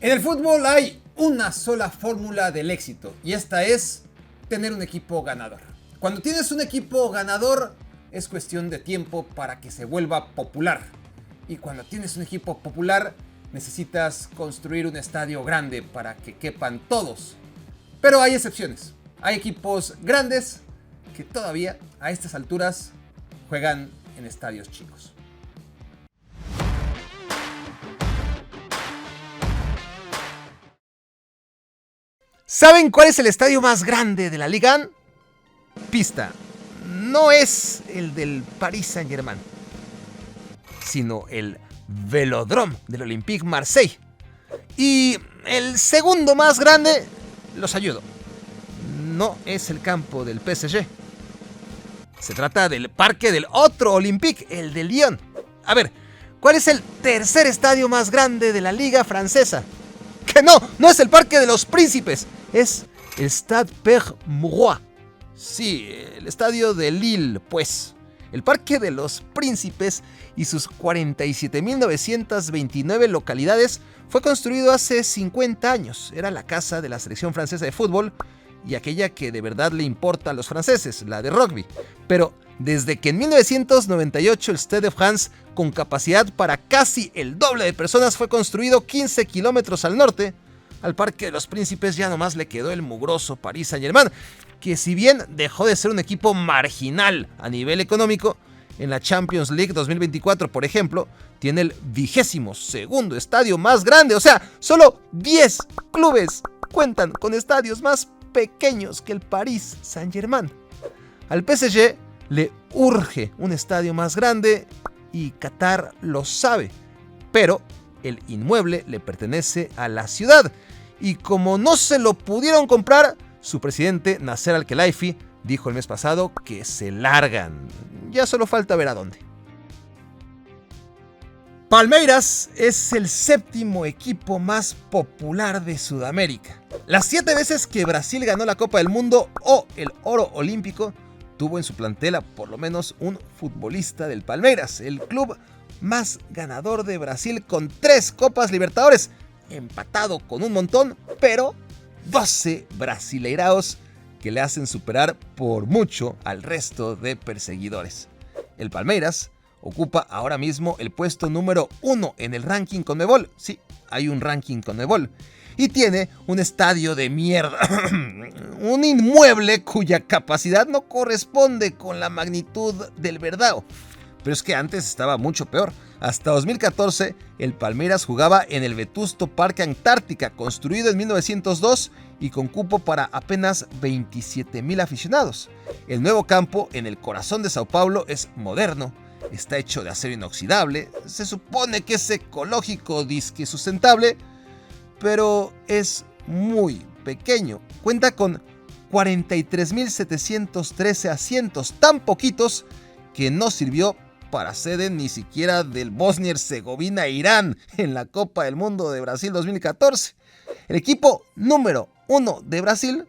En el fútbol hay una sola fórmula del éxito y esta es tener un equipo ganador. Cuando tienes un equipo ganador es cuestión de tiempo para que se vuelva popular. Y cuando tienes un equipo popular necesitas construir un estadio grande para que quepan todos. Pero hay excepciones. Hay equipos grandes que todavía a estas alturas juegan en estadios chicos. ¿Saben cuál es el estadio más grande de la Liga 1? Pista, no es el del Paris Saint-Germain, sino el Velodrome del Olympique Marseille. Y el segundo más grande, los ayudo, no es el campo del PSG. Se trata del parque del otro Olympique, el de Lyon. A ver, ¿cuál es el tercer estadio más grande de la Liga Francesa? Que no es el Parque de los Príncipes, es el Stade Pierre-Mauroy. Sí, el estadio de Lille, pues. El Parque de los Príncipes y sus 47.929 localidades fue construido hace 50 años. Era la casa de la selección francesa de fútbol y aquella que de verdad le importa a los franceses, la de rugby. Pero desde que en 1998 el Stade de France, con capacidad para casi el doble de personas, fue construido 15 kilómetros al norte, al Parque de los Príncipes ya nomás le quedó el mugroso Paris Saint-Germain, que si bien dejó de ser un equipo marginal a nivel económico, en la Champions League 2024, por ejemplo, tiene el 22º estadio más grande. O sea, solo 10 clubes cuentan con estadios más pequeños que el Paris Saint-Germain. Al PSG le urge un estadio más grande y Qatar lo sabe, pero el inmueble le pertenece a la ciudad y como no se lo pudieron comprar, su presidente Nasser Al-Khelaifi dijo el mes pasado que se largan. Ya solo falta ver a dónde. Palmeiras es el séptimo equipo más popular de Sudamérica. Las 7 veces que Brasil ganó la Copa del Mundo o el oro olímpico, tuvo en su plantel a por lo menos un futbolista del Palmeiras, el club más ganador de Brasil con 3 Copas Libertadores, empatado con un montón, pero 12 brasileiraos que le hacen superar por mucho al resto de perseguidores. El Palmeiras ocupa ahora mismo el puesto número 1 en el ranking Conmebol. Sí, hay un ranking Conmebol. Y tiene un estadio de mierda. Un inmueble cuya capacidad no corresponde con la magnitud del Verdao. Pero es que antes estaba mucho peor. Hasta 2014, el Palmeiras jugaba en el vetusto Parque Antártica, construido en 1902 y con cupo para apenas 27,000 aficionados. El nuevo campo, en el corazón de Sao Paulo, es moderno, está hecho de acero inoxidable, se supone que es ecológico, disque sustentable, pero es muy pequeño. Cuenta con 43,713 asientos, tan poquitos que no sirvió para sede ni siquiera del Bosnia-Herzegovina-Irán en la Copa del Mundo de Brasil 2014. El equipo número 1 de Brasil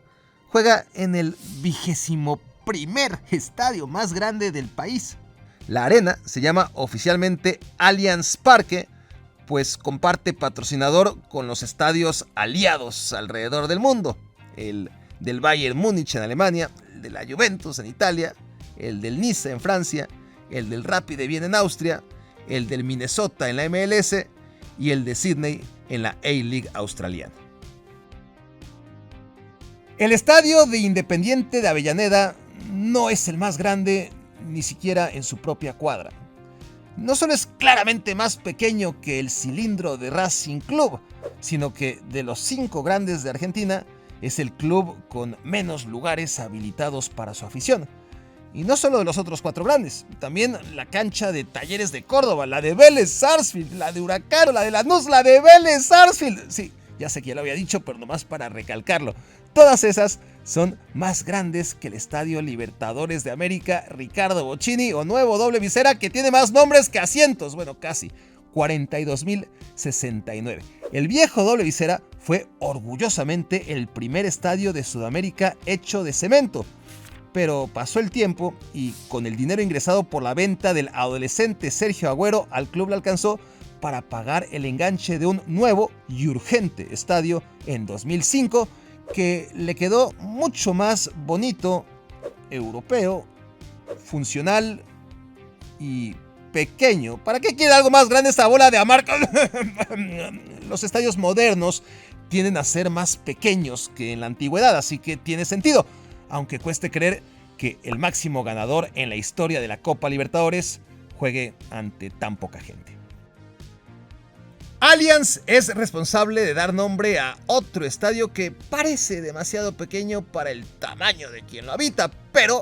juega en el 21º estadio más grande del país. La arena se llama oficialmente Allianz Parque, pues comparte patrocinador con los estadios aliados alrededor del mundo. El del Bayern Múnich en Alemania, el de la Juventus en Italia, el del Nice en Francia, el del Rapid de Viena en Austria, el del Minnesota en la MLS y el de Sydney en la A-League australiana. El estadio de Independiente de Avellaneda no es el más grande ni siquiera en su propia cuadra. No solo es claramente más pequeño que el cilindro de Racing Club, sino que de los 5 grandes de Argentina es el club con menos lugares habilitados para su afición. Y no solo de los otros 4 grandes, también la cancha de Talleres de Córdoba, la de Vélez Sarsfield, la de Huracán, la de Lanús, la de Vélez Sarsfield. Sí, ya sé que ya lo había dicho, pero nomás para recalcarlo. Todas esas son más grandes que el Estadio Libertadores de América Ricardo Bocchini o Nuevo Doble Visera, que tiene más nombres que asientos. Bueno, casi. 42,069. El viejo Doble Visera fue orgullosamente el primer estadio de Sudamérica hecho de cemento. Pero pasó el tiempo y con el dinero ingresado por la venta del adolescente Sergio Agüero al club le alcanzó para pagar el enganche de un nuevo y urgente estadio en 2005 que le quedó mucho más bonito, europeo, funcional y pequeño. ¿Para qué quiere algo más grande esta bola de amarca? Los estadios modernos tienden a ser más pequeños que en la antigüedad, así que tiene sentido, aunque cueste creer que el máximo ganador en la historia de la Copa Libertadores juegue ante tan poca gente. Allianz es responsable de dar nombre a otro estadio que parece demasiado pequeño para el tamaño de quien lo habita, pero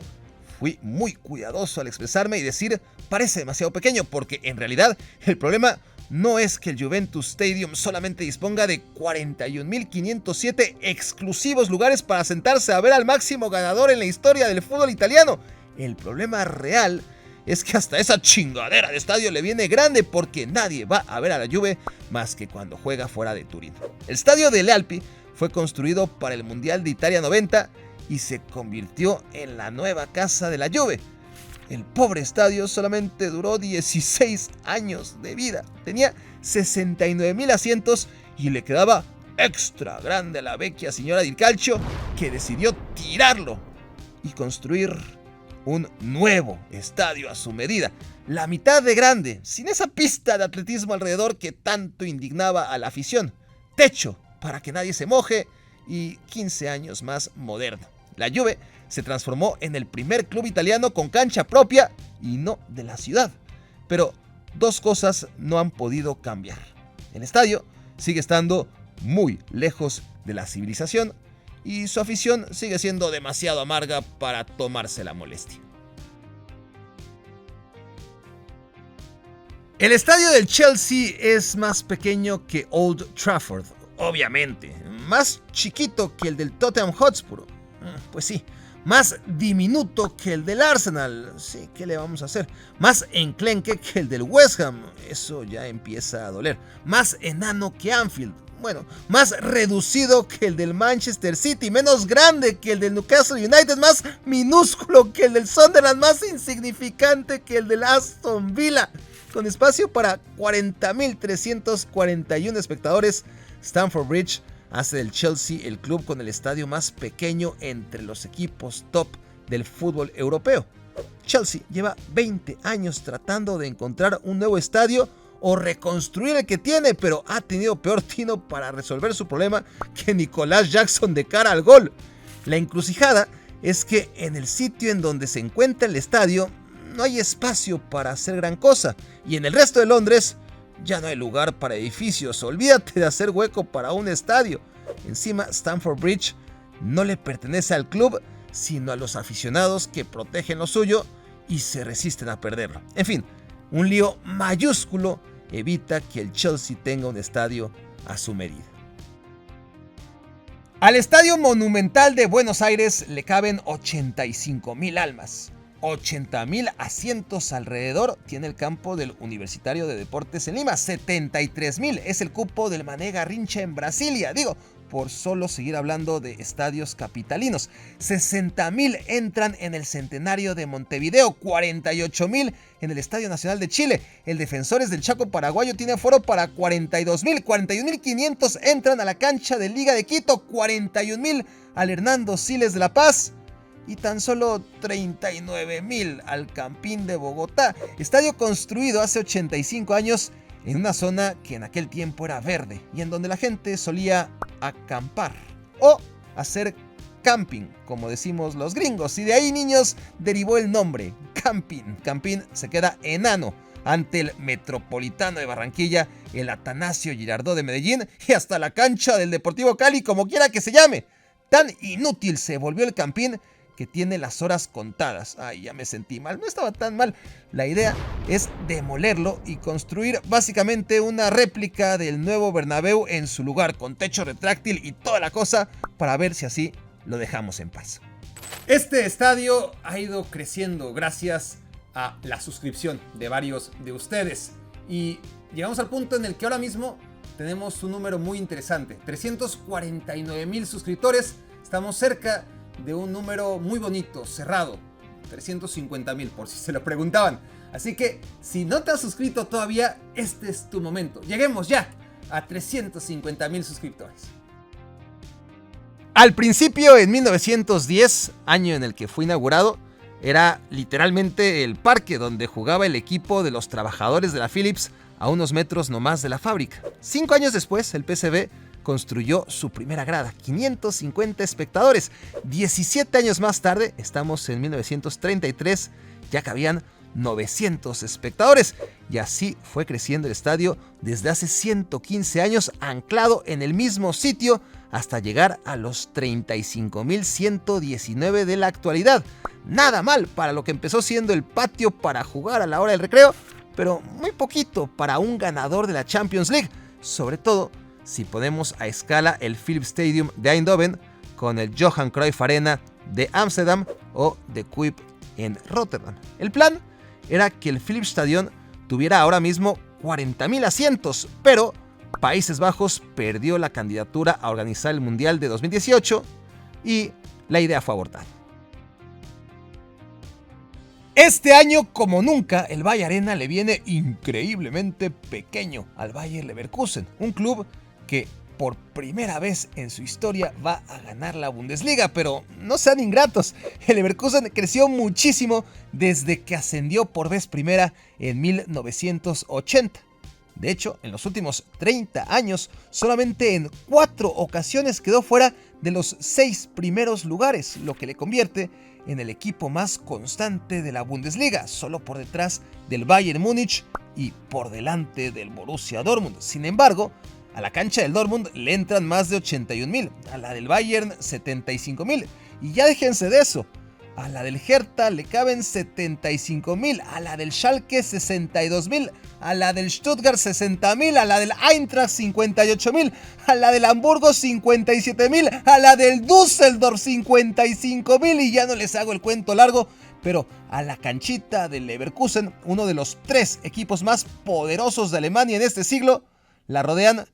fui muy cuidadoso al expresarme y decir parece demasiado pequeño, porque en realidad el problema no es que el Juventus Stadium solamente disponga de 41.507 exclusivos lugares para sentarse a ver al máximo ganador en la historia del fútbol italiano. El problema real es que hasta esa chingadera de estadio le viene grande, porque nadie va a ver a la Juve más que cuando juega fuera de Turín. El estadio delle Alpi fue construido para el Mundial de Italia 90 y se convirtió en la nueva casa de la Juve. El pobre estadio solamente duró 16 años de vida. Tenía 69.000 asientos y le quedaba extra grande a la vecchia señora Di Calcio, que decidió tirarlo y construir un nuevo estadio a su medida, la mitad de grande, sin esa pista de atletismo alrededor que tanto indignaba a la afición, techo para que nadie se moje y 15 años más moderno. La Juve se transformó en el primer club italiano con cancha propia y no de la ciudad. Pero dos cosas no han podido cambiar. El estadio sigue estando muy lejos de la civilización y su afición sigue siendo demasiado amarga para tomarse la molestia. El estadio del Chelsea es más pequeño que Old Trafford, obviamente. Más chiquito que el del Tottenham Hotspur. Pues sí. Más diminuto que el del Arsenal. Sí, ¿qué le vamos a hacer? Más enclenque que el del West Ham. Eso ya empieza a doler. Más enano que Anfield. Bueno, más reducido que el del Manchester City, menos grande que el del Newcastle United, más minúsculo que el del Sunderland, más insignificante que el del Aston Villa. Con espacio para 40.341 espectadores, Stamford Bridge hace del Chelsea el club con el estadio más pequeño entre los equipos top del fútbol europeo. Chelsea lleva 20 años tratando de encontrar un nuevo estadio o reconstruir el que tiene, pero ha tenido peor tino para resolver su problema que Nicolás Jackson de cara al gol. La encrucijada es que en el sitio en donde se encuentra el estadio no hay espacio para hacer gran cosa, y en el resto de Londres ya no hay lugar para edificios. Olvídate de hacer hueco para un estadio. Encima, Stamford Bridge no le pertenece al club, sino a los aficionados que protegen lo suyo y se resisten a perderlo. En fin, un lío mayúsculo evita que el Chelsea tenga un estadio a su medida. Al Estadio Monumental de Buenos Aires le caben 85.000 almas. 80.000 asientos alrededor tiene el campo del Universitario de Deportes en Lima. 73.000 es el cupo del Mané Garrincha en Brasilia. Digo, por solo seguir hablando de estadios capitalinos. 60.000 entran en el Centenario de Montevideo. 48.000 en el Estadio Nacional de Chile. El Defensores del Chaco paraguayo tiene aforo para 42.000. 41.500 entran a la cancha de Liga de Quito. 41.000 al Hernando Siles de La Paz. Y tan solo 39.000 al Campín de Bogotá, estadio construido hace 85 años en una zona que en aquel tiempo era verde y en donde la gente solía acampar o hacer camping, como decimos los gringos, y de ahí, niños, derivó el nombre, Campín. Campín se queda enano ante el Metropolitano de Barranquilla, el Atanasio Girardot de Medellín y hasta la cancha del Deportivo Cali, como quiera que se llame. Tan inútil se volvió el Campín que tiene las horas contadas. Ay, ya me sentí mal, no estaba tan mal. La idea es demolerlo y construir básicamente una réplica del nuevo Bernabéu en su lugar, con techo retráctil y toda la cosa, para ver si así lo dejamos en paz. Este estadio ha ido creciendo gracias a la suscripción de varios de ustedes y llegamos al punto en el que ahora mismo tenemos un número muy interesante, 349.000 suscriptores. Estamos cerca de un número muy bonito, cerrado, 350.000 por si se lo preguntaban. Así que si no te has suscrito todavía, este es tu momento. Lleguemos ya a 350,000 suscriptores. Al principio, en 1910, año en el que fue inaugurado, era literalmente el parque donde jugaba el equipo de los trabajadores de la Philips a unos metros nomás de la fábrica. 5 años después, el PSV construyó su primera grada, 550 espectadores. 17 años más tarde, estamos en 1933, ya cabían 900 espectadores. Y así fue creciendo el estadio desde hace 115 años, anclado en el mismo sitio, hasta llegar a los 35,119 de la actualidad. Nada mal para lo que empezó siendo el patio para jugar a la hora del recreo, pero muy poquito para un ganador de la Champions League, sobre todo si ponemos a escala el Philips Stadium de Eindhoven con el Johan Cruyff Arena de Ámsterdam o de Kuip en Rotterdam. El plan era que el Philips Stadion tuviera ahora mismo 40,000 asientos, pero Países Bajos perdió la candidatura a organizar el Mundial de 2018 y la idea fue abortada. Este año, como nunca, el Bayer Arena le viene increíblemente pequeño al Bayer Leverkusen, un club que por primera vez en su historia va a ganar la Bundesliga, pero no sean ingratos, el Leverkusen creció muchísimo desde que ascendió por vez primera en 1980. De hecho, en los últimos 30 años, solamente en 4 ocasiones quedó fuera de los 6 primeros lugares, lo que le convierte en el equipo más constante de la Bundesliga, solo por detrás del Bayern Múnich y por delante del Borussia Dortmund. Sin embargo, a la cancha del Dortmund le entran más de 81,000, a la del Bayern 75,000, y ya déjense de eso, a la del Hertha le caben 75,000, a la del Schalke 62,000, a la del Stuttgart 60,000, a la del Eintracht 58,000, a la del Hamburgo 57,000, a la del Düsseldorf 55,000, y ya no les hago el cuento largo, pero a la canchita del Leverkusen, uno de los 3 equipos más poderosos de Alemania en este siglo, la rodean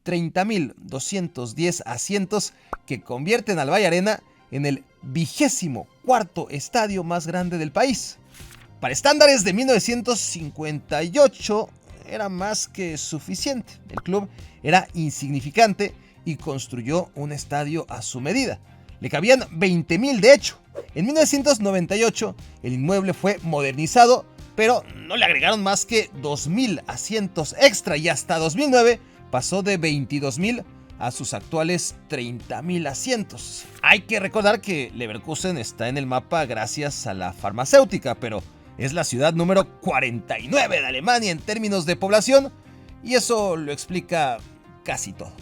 30,210 asientos que convierten al Bayer Arena en el 24º estadio más grande del país. Para estándares de 1958 era más que suficiente. El club era insignificante y construyó un estadio a su medida. Le cabían 20,000 de hecho. En 1998 el inmueble fue modernizado, pero no le agregaron más que 2,000 asientos extra y hasta 2009 pasó de 22,000 a sus actuales 30,000 asientos. Hay que recordar que Leverkusen está en el mapa gracias a la farmacéutica, pero es la ciudad número 49 de Alemania en términos de población, y eso lo explica casi todo.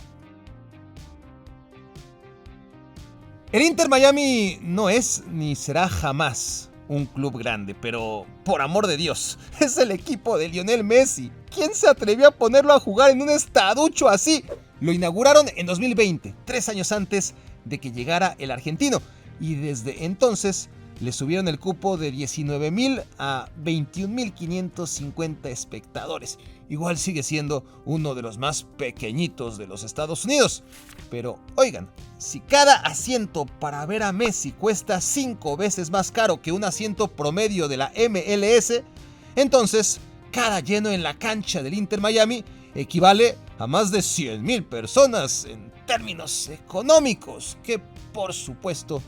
El Inter Miami no es ni será jamás un club grande, pero por amor de Dios, es el equipo de Lionel Messi. ¿Quién se atrevió a ponerlo a jugar en un estaducho así? Lo inauguraron en 2020, 3 años antes de que llegara el argentino, y desde entonces le subieron el cupo de 19,000 a 21,550 espectadores. Igual sigue siendo uno de los más pequeñitos de los Estados Unidos. Pero oigan, si cada asiento para ver a Messi cuesta 5 veces más caro que un asiento promedio de la MLS, entonces cada lleno en la cancha del Inter Miami equivale a más de 100,000 personas en términos económicos, que por supuesto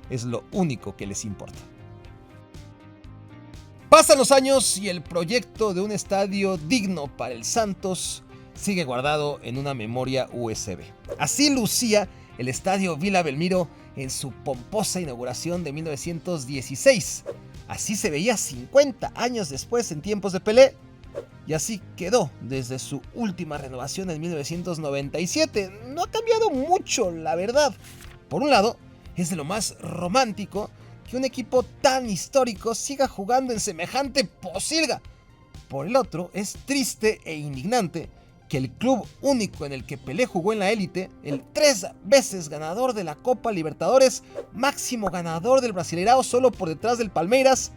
es lo único que les importa. Pasan los años y el proyecto de un estadio digno para el Santos sigue guardado en una memoria USB. Así lucía el estadio Villa Belmiro en su pomposa inauguración de 1916. Así se veía 50 años después en tiempos de Pelé. Y así quedó desde su última renovación en 1997. No ha cambiado mucho, la verdad. Por un lado, es de lo más romántico que un equipo tan histórico siga jugando en semejante posilga. Por el otro, es triste e indignante que el club único en el que Pelé jugó en la élite, el 3 veces ganador de la Copa Libertadores, máximo ganador del Brasileirao solo por detrás del Palmeiras,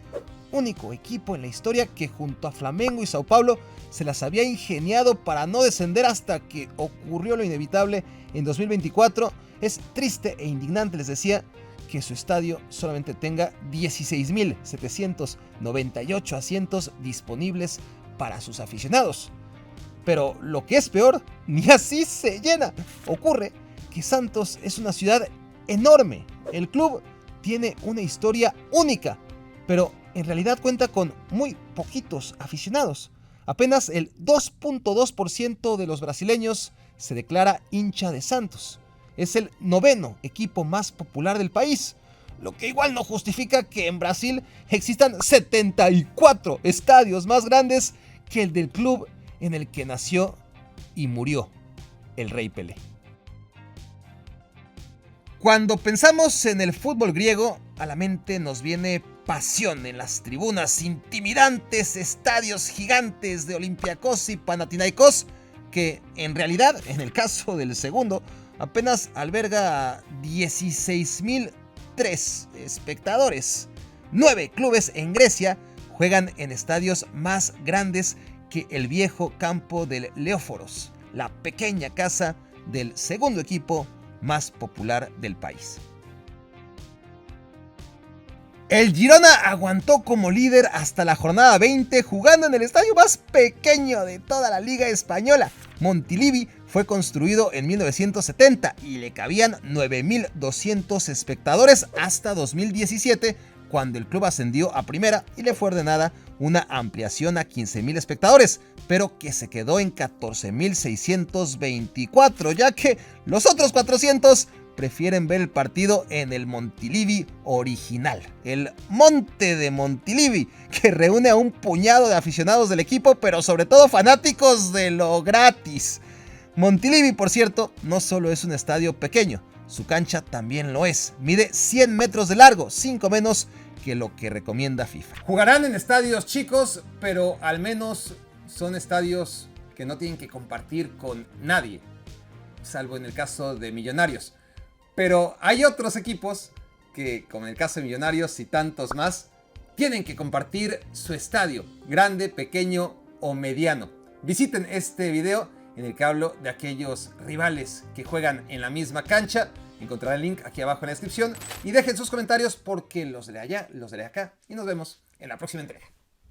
único equipo en la historia que junto a Flamengo y Sao Paulo se las había ingeniado para no descender hasta que ocurrió lo inevitable en 2024. Es triste e indignante, les decía, que su estadio solamente tenga 16.798 asientos disponibles para sus aficionados. Pero lo que es peor, ni así se llena. Ocurre que Santos es una ciudad enorme. El club tiene una historia única, pero en realidad cuenta con muy poquitos aficionados. Apenas el 2.2% de los brasileños se declara hincha de Santos. Es el 9º equipo más popular del país, lo que igual no justifica que en Brasil existan 74 estadios más grandes que el del club en el que nació y murió el Rey Pelé. Cuando pensamos en el fútbol griego, a la mente nos viene pasión en las tribunas, intimidantes estadios gigantes de Olympiacos y Panathinaikos, que en realidad, en el caso del segundo, apenas alberga 16.003 espectadores. 9 clubes en Grecia juegan en estadios más grandes que el viejo campo del Leóforos, la pequeña casa del segundo equipo más popular del país. El Girona aguantó como líder hasta la jornada 20 jugando en el estadio más pequeño de toda la Liga Española. Montilivi fue construido en 1970 y le cabían 9.200 espectadores hasta 2017, cuando el club ascendió a primera y le fue ordenada una ampliación a 15.000 espectadores, pero que se quedó en 14.624, ya que los otros 400 prefieren ver el partido en el Montilivi original, el Monte de Montilivi, que reúne a un puñado de aficionados del equipo, pero sobre todo fanáticos de lo gratis. Montilivi, por cierto, no solo es un estadio pequeño, su cancha también lo es. Mide 100 metros de largo, 5 menos que lo que recomienda FIFA. Jugarán en estadios chicos, pero al menos son estadios que no tienen que compartir con nadie, salvo en el caso de Millonarios. Pero hay otros equipos que, como en el caso de Millonarios y tantos más, tienen que compartir su estadio, grande, pequeño o mediano. Visiten este video en el que hablo de aquellos rivales que juegan en la misma cancha. Encontrarán el link aquí abajo en la descripción y dejen sus comentarios porque los de allá, los de acá, y nos vemos en la próxima entrega.